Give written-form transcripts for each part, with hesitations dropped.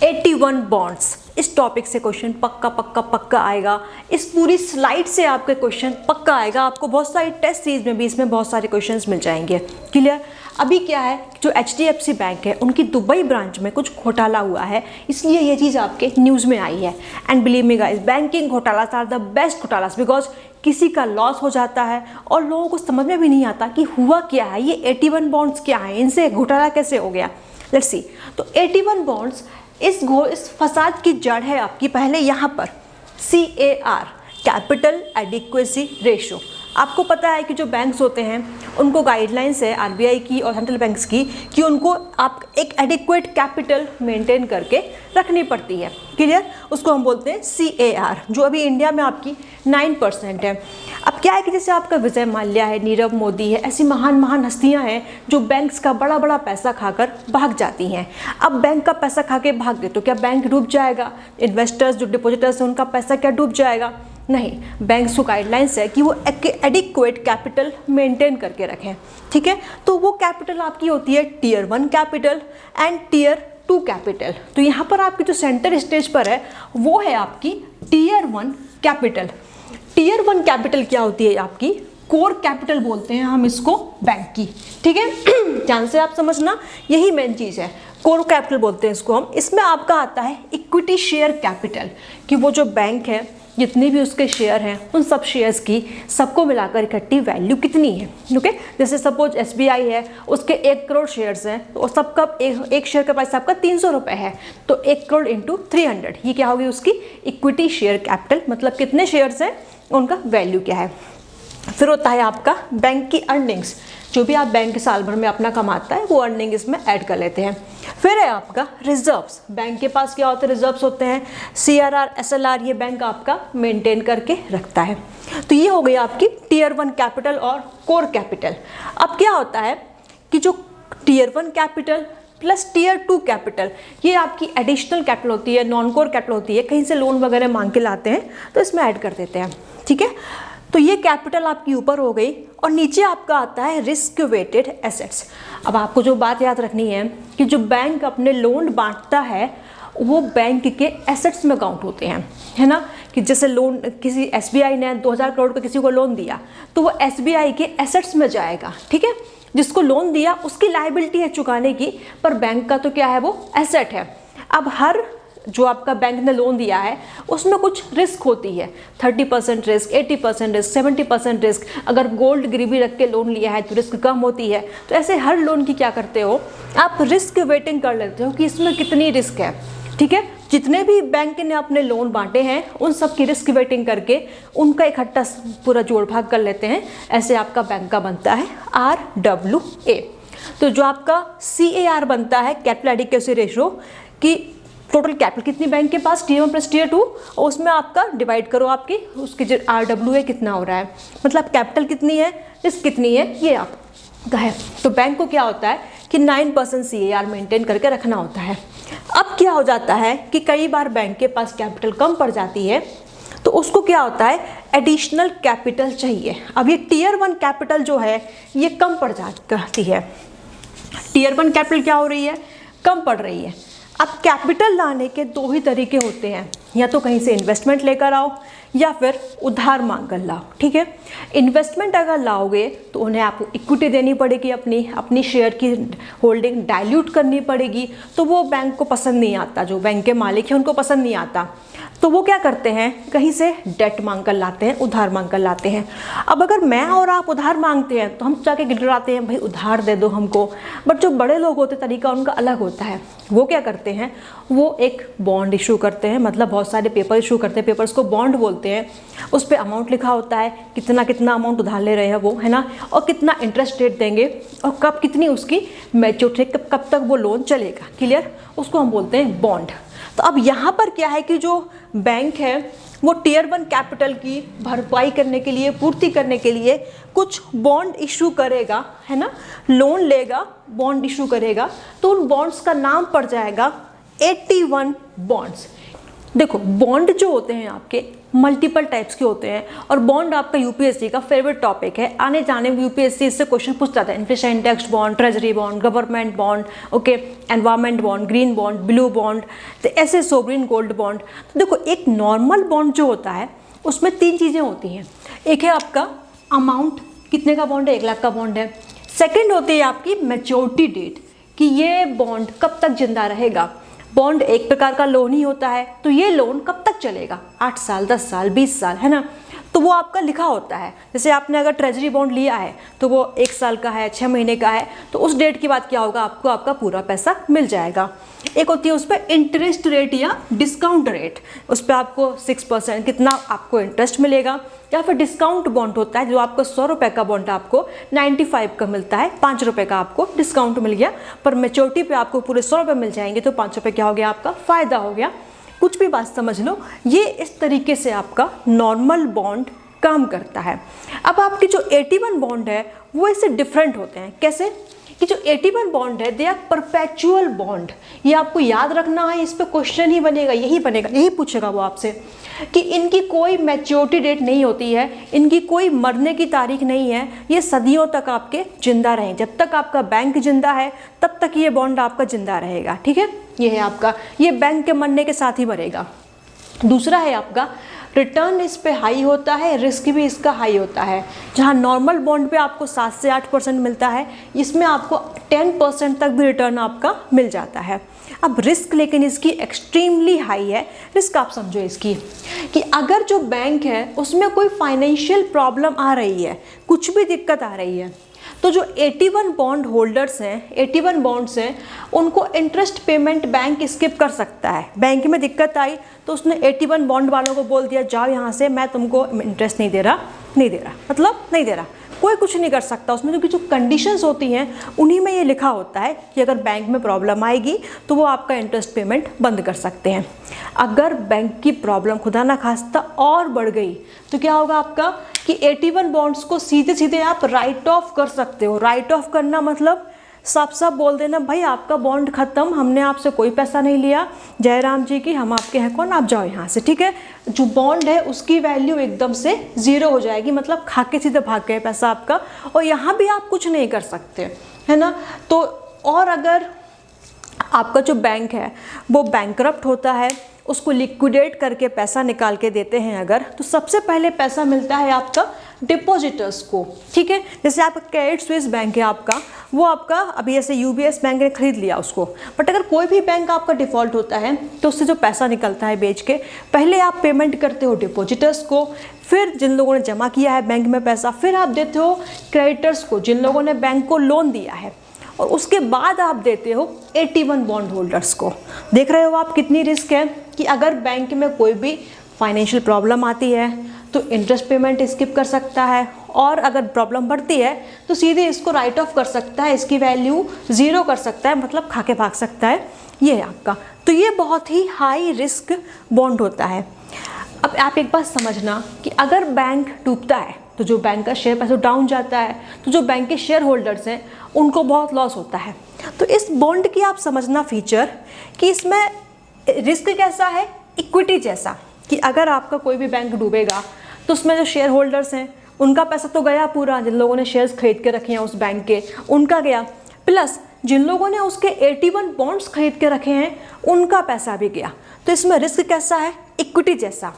81 bonds, इस topic से question पक्का पक्का पक्का आएगा। इस पूरी स्लाइड से आपके क्वेश्चन पक्का आएगा। आपको बहुत सारी टेस्ट सीरीज में भी इसमें बहुत सारे क्वेश्चंस मिल जाएंगे। क्लियर। अभी क्या है, जो HDFC बैंक है उनकी दुबई ब्रांच में कुछ घोटाला हुआ है, इसलिए ये चीज़ आपके न्यूज़ में आई है। And believe me guys, banking घोटालास आर द बेस्ट घोटालास, बिकॉज किसी का लॉस हो जाता है और लोगों को समझ में भी नहीं आता कि हुआ क्या है, ये 81 बॉन्ड्स क्या है, इनसे घोटाला कैसे हो गया। Let's see. तो 81 बॉन्ड्स इस फसाद की जड़ है आपकी पहले यहाँ पर CAR, कैपिटल एडिक्वेसी रेशो। आपको पता है कि जो बैंक्स होते हैं उनको गाइडलाइंस है RBI की और सेंट्रल बैंक्स की कि उनको आप एक एडिक्वेट कैपिटल मेंटेन करके रखनी पड़ती है। क्लियर। उसको हम बोलते हैं CAR, जो अभी इंडिया में आपकी 9% है। अब क्या है कि जैसे आपका विजय माल्या है, नीरव मोदी है, ऐसी महान महान हस्तियां हैं जो बैंक्स का बड़ा बड़ा पैसा खाकर भाग जाती हैं। अब बैंक का पैसा खा के भाग गए तो क्या बैंक डूब जाएगा? इन्वेस्टर्स जो डिपॉजिटर्स हैं उनका पैसा क्या डूब जाएगा? नहीं, बैंक्स को गाइडलाइंस है कि वो एडिक्वेट कैपिटल मेंटेन करके रखें। ठीक है। तो वो कैपिटल आपकी होती है Tier 1 capital and Tier 2 capital. तो यहाँ पर आपकी जो सेंटर स्टेज पर है वो है आपकी Tier 1 कैपिटल। Tier 1 कैपिटल क्या होती है आपकी? कोर कैपिटल बोलते हैं हम इसको बैंक की। ठीक है। ध्यान से आप समझना, यही मेन चीज़ है, कोर कैपिटल बोलते हैं इसको हम। इसमें आपका आता है इक्विटी शेयर कैपिटल, कि वो जो बैंक है जितने भी उसके शेयर हैं उन सब शेयर्स की सबको मिलाकर इकट्ठी वैल्यू कितनी है। ओके। जैसे सपोज SBI है, उसके 1 करोड़ शेयर्स हैं तो सबका एक शेयर का प्राइस आपका 300 रुपये है, तो 1 करोड़ इंटू 300, ये क्या होगी उसकी इक्विटी शेयर कैपिटल, मतलब कितने शेयर्स हैं उनका वैल्यू क्या है। फिर होता है आपका बैंक की अर्निंग्स, जो भी आप बैंक साल भर में अपना कमाता है वो अर्निंग इसमें ऐड कर लेते हैं। फिर है आपका रिजर्व्स, बैंक के पास क्या होते हैं? रिजर्व्स होते हैं, CRR SLR, ये बैंक आपका मेंटेन करके रखता है। तो ये हो गई आपकी Tier 1 कैपिटल और कोर कैपिटल। अब क्या होता है कि जो Tier 1 capital plus Tier 2 capital, ये आपकी एडिशनल कैपिटल होती है, नॉन कोर कैपिटल होती है, कहीं से लोन वगैरह मांग के लाते हैं तो इसमें ऐड कर देते हैं। ठीक है। तो ये कैपिटल आपकी ऊपर हो गई और नीचे आपका आता है रिस्क वेटेड एसेट्स। अब आपको जो बात याद रखनी है कि जो बैंक अपने लोन बांटता है वो बैंक के एसेट्स में काउंट होते हैं, है ना। कि जैसे लोन किसी SBI ने 2000 करोड़ का किसी को लोन दिया तो वो SBI के एसेट्स में जाएगा। ठीक है। जिसको लोन दिया उसकी लायबिलिटी है चुकाने की, पर बैंक का तो क्या है, वो एसेट है। अब हर जो आपका बैंक ने लोन दिया है उसमें कुछ रिस्क होती है, 30% रिस्क, 80% रिस्क, 70% रिस्क। अगर गोल्ड गिरवी रख के लोन लिया है तो रिस्क कम होती है। तो ऐसे हर लोन की क्या करते हो आप, रिस्क वेटिंग कर लेते हो कि इसमें कितनी रिस्क है। ठीक है। जितने भी बैंक ने अपने लोन बांटे हैं उन सब की रिस्क वेटिंग करके उनका इकट्ठा पूरा जोड़ भाग कर लेते हैं। ऐसे आपका बैंक का बनता है RWA। तो जो आपका CAR बनता है कैपिटल एडिक्वेसी रेशो, कि टोटल कैपिटल कितनी बैंक के पास, Tier 1 प्लस Tier 2, और उसमें आपका डिवाइड करो आपकी उसकी जो RWA कितना हो रहा है, मतलब कैपिटल कितनी है, रिस्क कितनी है, ये आपका है। तो बैंक को क्या होता है कि 9% CAR मेंटेन करके रखना होता है। अब क्या हो जाता है कि कई बार बैंक के पास कैपिटल कम पड़ जाती है तो उसको क्या होता है, एडिशनल कैपिटल चाहिए। अब ये Tier 1 कैपिटल जो है ये कम पड़ जाती है। Tier 1 कैपिटल क्या हो रही है, कम पड़ रही है। अब कैपिटल लाने के 2 ही तरीके होते हैं, या तो कहीं से इन्वेस्टमेंट लेकर आओ या फिर उधार मांग कर लाओ। ठीक है। इन्वेस्टमेंट अगर लाओगे तो उन्हें आपको इक्विटी देनी पड़ेगी, अपनी शेयर की होल्डिंग डाइल्यूट करनी पड़ेगी, तो वो बैंक को पसंद नहीं आता, जो बैंक के मालिक हैं उनको पसंद नहीं आता। तो वो क्या करते हैं, कहीं से डेट मांग कर लाते हैं, उधार मांग कर लाते हैं। अब अगर मैं और आप उधार मांगते हैं तो हम जाके गिड़गिड़ाते हैं, भाई उधार दे दो हमको। बट जो बड़े लोग होते हैं तरीका उनका अलग होता है। वो क्या करते हैं, वो एक बॉन्ड इशू करते हैं, मतलब बहुत सारे पेपर इशू करते हैं, पेपर्स को बॉन्ड बोलते हैं। उस पर अमाउंट लिखा होता है, कितना कितना अमाउंट उधार ले रहे हैं वो, है ना, और कितना इंटरेस्ट रेट देंगे और कब कितनी उसकी मैच्योरिटी, कब तक वो लोन चलेगा। क्लियर। उसको हम बोलते हैं बॉन्ड। तो अब यहाँ पर क्या है कि जो बैंक है वो Tier 1 कैपिटल की भरपाई करने के लिए, पूर्ति करने के लिए कुछ बॉन्ड इशू करेगा, है ना, लोन लेगा, बॉन्ड इशू करेगा। तो उन बॉन्ड्स का नाम पड़ जाएगा 81 बॉन्ड्स। देखो बॉन्ड जो होते हैं आपके मल्टीपल टाइप्स के होते हैं, और बॉन्ड आपका यूपीएससी का फेवरेट टॉपिक है। आने जाने में यूपीएससी इससे क्वेश्चन पूछता था, inflation index bond, treasury bond, government bond, okay, environment bond, green bond, blue bond, तो ऐसे सोवरिन गोल्ड बॉन्ड। तो देखो एक नॉर्मल बॉन्ड जो होता है उसमें 3 चीज़ें होती हैं। एक है आपका अमाउंट, कितने का बॉन्ड है, 1 लाख का बॉन्ड है। सेकेंड होती है आपकी मैच्योरिटी डेट, कि ये बॉन्ड कब तक जिंदा रहेगा। बॉन्ड एक प्रकार का लोन ही होता है, तो ये लोन कब तक चलेगा, 8 साल, 10 साल, 20 साल, है ना। तो वो आपका लिखा होता है। जैसे आपने अगर ट्रेजरी बॉन्ड लिया है तो वो 1 साल का है, 6 महीने का है, तो उस डेट के बाद क्या होगा, आपको आपका पूरा पैसा मिल जाएगा। एक होती है उस पर इंटरेस्ट रेट या डिस्काउंट रेट, उस पर आपको 6% कितना आपको इंटरेस्ट मिलेगा। या फिर डिस्काउंट बॉन्ड होता है, जो आपको 100 रुपये का बॉन्ड आपको 95 का मिलता है, 5 रुपये का आपको डिस्काउंट मिल गया, पर मेच्योरिटी पे आपको पूरे 100 रुपये मिल जाएंगे, तो 5 रुपये क्या हो गया, आपका फ़ायदा हो गया। कुछ भी बात समझ लो, ये इस तरीके से आपका नॉर्मल बॉन्ड काम करता है। अब आपकी जो 81 बॉन्ड है वो इससे डिफरेंट होते हैं। कैसे कि जो 81 बॉन्ड है दे आर परपेचुअल बॉन्ड। ये आपको याद रखना है, इस पे क्वेश्चन ही बनेगा, यही बनेगा, यही पूछेगा वो आपसे कि इनकी कोई मैच्योरिटी डेट नहीं होती है, इनकी कोई मरने की तारीख नहीं है, ये सदियों तक आपके जिंदा रहें। जब तक आपका बैंक जिंदा है तब तक ये बॉन्ड आपका जिंदा रहेगा, ठीक है। ये है आपका, ये बैंक के मरने के साथ ही मरेगा। दूसरा है आपका रिटर्न, इस पे हाई होता है, रिस्क भी इसका हाई होता है। जहाँ नॉर्मल बॉन्ड पे आपको 7 से 8% मिलता है, इसमें आपको 10% तक भी रिटर्न आपका मिल जाता है। अब रिस्क लेकिन इसकी एक्सट्रीमली हाई है। रिस्क आप समझो इसकी कि अगर जो बैंक है उसमें कोई फाइनेंशियल प्रॉब्लम आ रही है, कुछ भी दिक्कत आ रही है, तो जो 81 बॉन्ड होल्डर्स हैं, 81 बॉन्ड्स हैं, उनको इंटरेस्ट पेमेंट बैंक स्किप कर सकता है। बैंक में दिक्कत आई तो उसने 81 बॉन्ड वालों को बोल दिया जाओ यहाँ से, मैं तुमको इंटरेस्ट नहीं दे रहा, मतलब नहीं दे रहा, कोई कुछ नहीं कर सकता उसमें, क्योंकि जो कंडीशंस होती हैं उन्हीं में ये लिखा होता है कि अगर बैंक में प्रॉब्लम आएगी तो वो आपका इंटरेस्ट पेमेंट बंद कर सकते हैं। अगर बैंक की प्रॉब्लम खुदा ना खास्ता और बढ़ गई तो क्या होगा आपका कि 81 बॉन्ड्स को सीधे सीधे आप राइट ऑफ कर सकते हो। राइट ऑफ करना मतलब साफ साफ बोल देना, भाई आपका बॉन्ड खत्म, हमने आपसे कोई पैसा नहीं लिया, जयराम जी की, हम आपके हैं कौन, आप जाओ यहाँ से, ठीक है। जो बॉन्ड है उसकी वैल्यू एकदम से 0 हो जाएगी, मतलब खा के सीधे भाग गए पैसा आपका, और यहाँ भी आप कुछ नहीं कर सकते, है ना। तो और अगर आपका जो बैंक है वो बैंकरप्ट होता है, उसको लिक्विडेट करके पैसा निकाल के देते हैं अगर, तो सबसे पहले पैसा मिलता है आपका डिपॉजिटर्स को, ठीक है। जैसे आपका क्रेडिट स्विस बैंक है आपका, वो आपका अभी ऐसे यूबीएस बैंक ने खरीद लिया उसको, बट अगर कोई भी बैंक आपका डिफ़ॉल्ट होता है तो उससे जो पैसा निकलता है बेच के, पहले आप पेमेंट करते हो डिपॉजिटर्स को, फिर जिन लोगों ने जमा किया है बैंक में पैसा, फिर आप देते हो क्रेडिटर्स को, जिन लोगों ने बैंक को लोन दिया है, और उसके बाद आप देते हो 81 बॉन्ड होल्डर्स को। देख रहे हो आप कितनी रिस्क है कि अगर बैंक में कोई भी फाइनेंशियल प्रॉब्लम आती है तो इंटरेस्ट पेमेंट स्किप कर सकता है, और अगर प्रॉब्लम बढ़ती है तो सीधे इसको राइट ऑफ कर सकता है, इसकी वैल्यू 0 कर सकता है, मतलब खा के भाग सकता है। ये है आपका, तो ये बहुत ही हाई रिस्क बॉन्ड होता है। अब आप एक बात समझना कि अगर बैंक डूबता है तो जो बैंक का शेयर पैसा डाउन जाता है, तो जो बैंक के शेयर होल्डर्स हैं उनको बहुत लॉस होता है। तो इस बॉन्ड की आप समझना फीचर कि इसमें रिस्क कैसा है, इक्विटी जैसा, कि अगर आपका कोई भी बैंक डूबेगा तो उसमें जो शेयर होल्डर्स हैं उनका पैसा तो गया पूरा, जिन लोगों ने शेयर्स खरीद के रखे हैं उस बैंक के उनका गया, प्लस जिन लोगों ने उसके 81 बॉन्ड्स खरीद के रखे हैं उनका पैसा भी गया। तो इसमें रिस्क कैसा है, इक्विटी जैसा।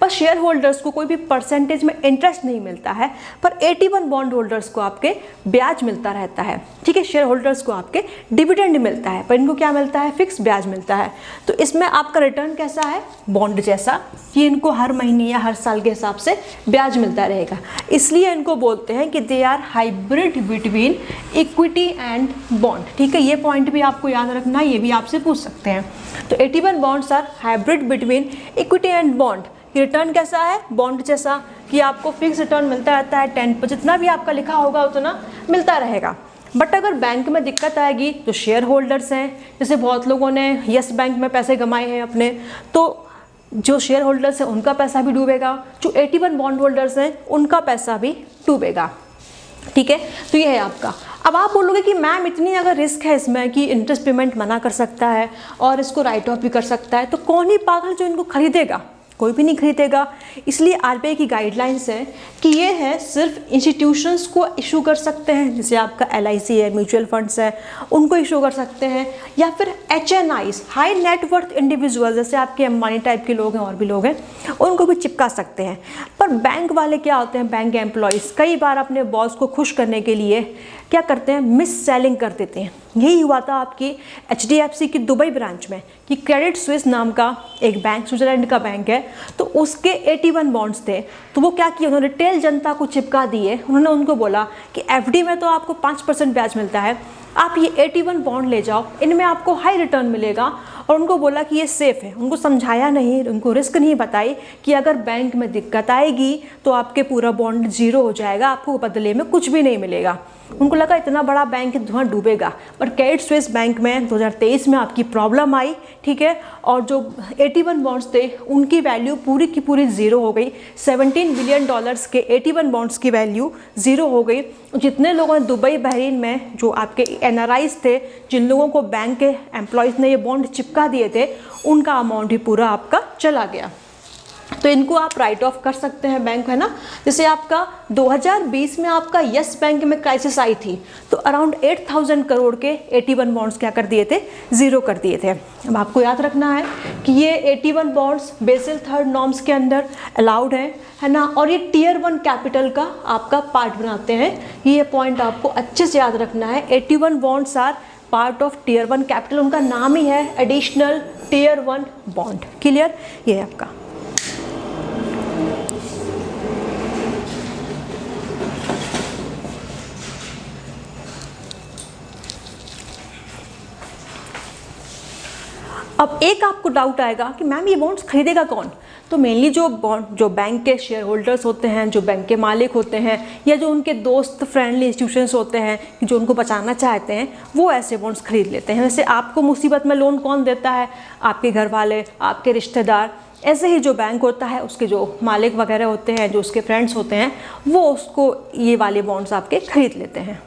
पर शेयर होल्डर्स को कोई भी परसेंटेज में इंटरेस्ट नहीं मिलता है, पर 81 बॉन्ड होल्डर्स को आपके ब्याज मिलता रहता है, ठीक है। शेयर होल्डर्स को आपके डिविडेंड मिलता है, पर इनको क्या मिलता है, फिक्स ब्याज मिलता है। तो इसमें आपका रिटर्न कैसा है, बॉन्ड जैसा, कि इनको हर महीने या हर साल के हिसाब से ब्याज मिलता रहेगा। इसलिए इनको बोलते हैं कि they are hybrid between equity and bond, ठीक है। ये पॉइंट भी आपको याद रखना, ये भी आपसे पूछ सकते हैं। तो 81 bonds are hybrid between equity and bond. Return कैसा है, बॉन्ड जैसा, कि आपको फिक्स रिटर्न मिलता रहता है, 10 जितना भी आपका लिखा होगा उतना मिलता रहेगा। बट अगर बैंक में दिक्कत आएगी तो शेयर होल्डर्स हैं, जैसे बहुत लोगों ने यस बैंक में पैसे कमाए हैं अपने, तो जो शेयर होल्डर्स हैं उनका पैसा भी डूबेगा, जो 81 बॉन्ड होल्डर्स हैं उनका पैसा भी डूबेगा, ठीक है। तो ये है आपका। अब आप बोलोगे कि मैम इतनी अगर रिस्क है इसमें कि इंटरेस्ट पेमेंट मना कर सकता है और इसको राइट ऑफ भी कर सकता है, तो कौन ही पागल जो इनको खरीदेगा? कोई भी नहीं खरीदेगा। इसलिए आरबीआई की गाइडलाइंस है कि ये है सिर्फ इंस्टीट्यूशंस को इशू कर सकते हैं, जैसे आपका एलआईसी है, म्यूचुअल फंड्स है, उनको इशू कर सकते हैं, या फिर एचएनआईज, हाई नेटवर्थ इंडिविजुअल, जैसे आपके अंबानी टाइप के लोग हैं और भी लोग हैं, उनको भी चिपका सकते हैं। पर बैंक वाले क्या होते हैं, बैंक एम्प्लॉयज़ कई बार अपने बॉस को खुश करने के लिए क्या करते हैं, मिस सेलिंग कर देते हैं। यही हुआ था आपकी HDFC की दुबई ब्रांच में कि क्रेडिट स्विस नाम का एक बैंक, स्विट्जरलैंड का बैंक है, तो उसके 81 बॉन्ड्स थे। तो वो क्या किया, उन्होंने रिटेल जनता को चिपका दिए। उन्होंने उनको बोला कि FD में तो आपको 5% ब्याज मिलता है, आप ये 81 बॉन्ड ले जाओ, इनमें आपको हाई रिटर्न मिलेगा। और उनको बोला कि ये सेफ़ है। उनको समझाया नहीं, उनको रिस्क नहीं बताई कि अगर बैंक में दिक्कत आएगी तो आपके पूरा बॉन्ड ज़ीरो हो जाएगा, आपको बदले में कुछ भी नहीं मिलेगा। उनको लगा इतना बड़ा बैंक धुआं डूबेगा, पर क्रेडिट स्विस बैंक में 2023 में आपकी प्रॉब्लम आई, ठीक है, और जो 81 बॉन्ड्स थे उनकी वैल्यू पूरी की पूरी ज़ीरो हो गई। $17 बिलियन के 81 बॉन्ड्स की वैल्यू ज़ीरो हो गई। जितने लोगों ने दुबई बहरीन में जो आपके NRIs थे, जिन लोगों को बैंक के एम्प्लॉयज़ ने ये बॉन्ड चिपका दिए थे, उनका अमाउंट ही पूरा आपका चला गया। तो इनको आप राइट ऑफ कर सकते हैं बैंक, है ना। जैसे आपका 2020 में आपका यस बैंक में क्राइसिस आई थी, तो अराउंड 8000 करोड़ के 81 बॉन्ड्स क्या कर दिए थे, ज़ीरो कर दिए थे। अब आपको याद रखना है कि ये 81 बॉन्ड्स बेसिल थर्ड नॉर्म्स के अंदर अलाउड है ना, और ये टियर 1 कैपिटल का आपका पार्ट बनाते हैं। ये पॉइंट आपको अच्छे से याद रखना है। 81 bonds are part of tier 1 capital, उनका नाम ही है एडिशनल टियर 1 बॉन्ड। क्लियर, ये है आपका। अब एक आपको डाउट आएगा कि मैम ये बॉन्ड्स खरीदेगा कौन? तो मेनली जो बैंक के शेयर होल्डर्स होते हैं, जो बैंक के मालिक होते हैं, या जो उनके दोस्त फ्रेंडली इंस्टीट्यूशंस होते हैं जो उनको बचाना चाहते हैं, वो ऐसे बॉन्ड्स खरीद लेते हैं। वैसे आपको मुसीबत में लोन कौन देता है? आपके घर वाले, आपके रिश्तेदार। ऐसे ही जो बैंक होता है उसके जो मालिक वगैरह होते हैं, जो उसके फ्रेंड्स होते हैं, वो उसको ये वाले बॉन्ड्स आपके खरीद लेते हैं।